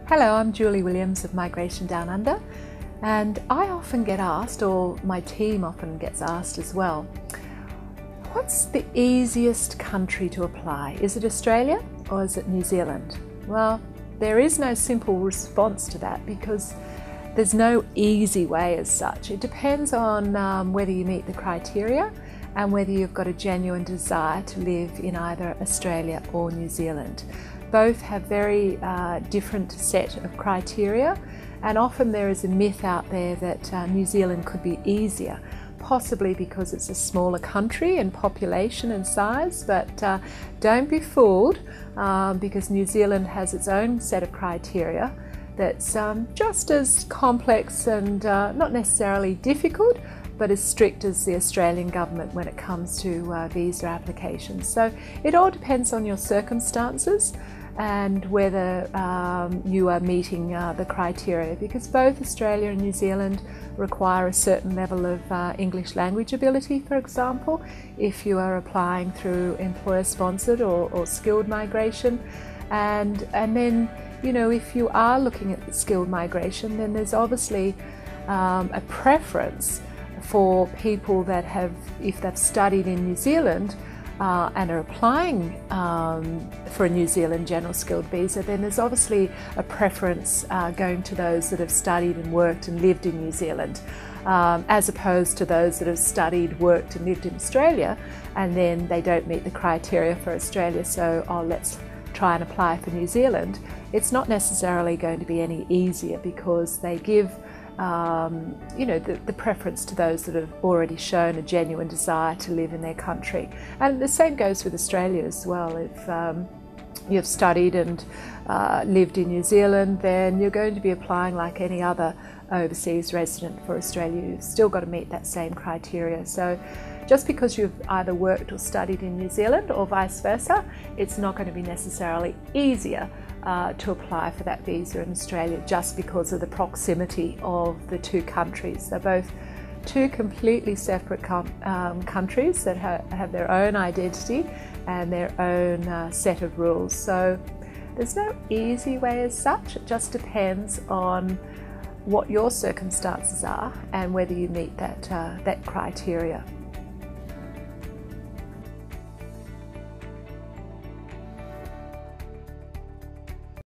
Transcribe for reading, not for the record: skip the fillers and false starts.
Hello, I'm Julie Williams of Migration Down Under, and I often get asked, or my team often gets asked as well, what's the easiest country to apply? Is it Australia or is it New Zealand? Well, there is no simple response to that because there's no easy way as such. It depends on whether you meet the criteria and whether you've got a genuine desire to live in either Australia or New Zealand. Both have very different set of criteria, and often there is a myth out there that New Zealand could be easier, possibly because it's a smaller country in population and size, but don't be fooled because New Zealand has its own set of criteria that's just as complex and not necessarily difficult, but as strict as the Australian government when it comes to visa applications. So it all depends on your circumstances and whether you are meeting the criteria, because both Australia and New Zealand require a certain level of English language ability, for example, if you are applying through employer-sponsored or skilled migration. And then, you know, if you are looking at skilled migration, then there's obviously a preference for people that have, if they've studied in New Zealand and are applying for a New Zealand general skilled visa, then there's obviously a preference going to those that have studied and worked and lived in New Zealand, as opposed to those that have studied, worked and lived in Australia, and then they don't meet the criteria for Australia, so let's try and apply for New Zealand. It's not necessarily going to be any easier because they give you know, the preference to those that have already shown a genuine desire to live in their country. And the same goes with Australia as well. If you've studied and lived in New Zealand, then you're going to be applying like any other overseas resident for Australia. You've still got to meet that same criteria. So just because you've either worked or studied in New Zealand or vice versa, it's not going to be necessarily easier to apply for that visa in Australia just because of the proximity of the two countries. They're both two completely separate countries that have their own identity and their own set of rules. So there's no easy way as such. It just depends on what your circumstances are and whether you meet that criteria.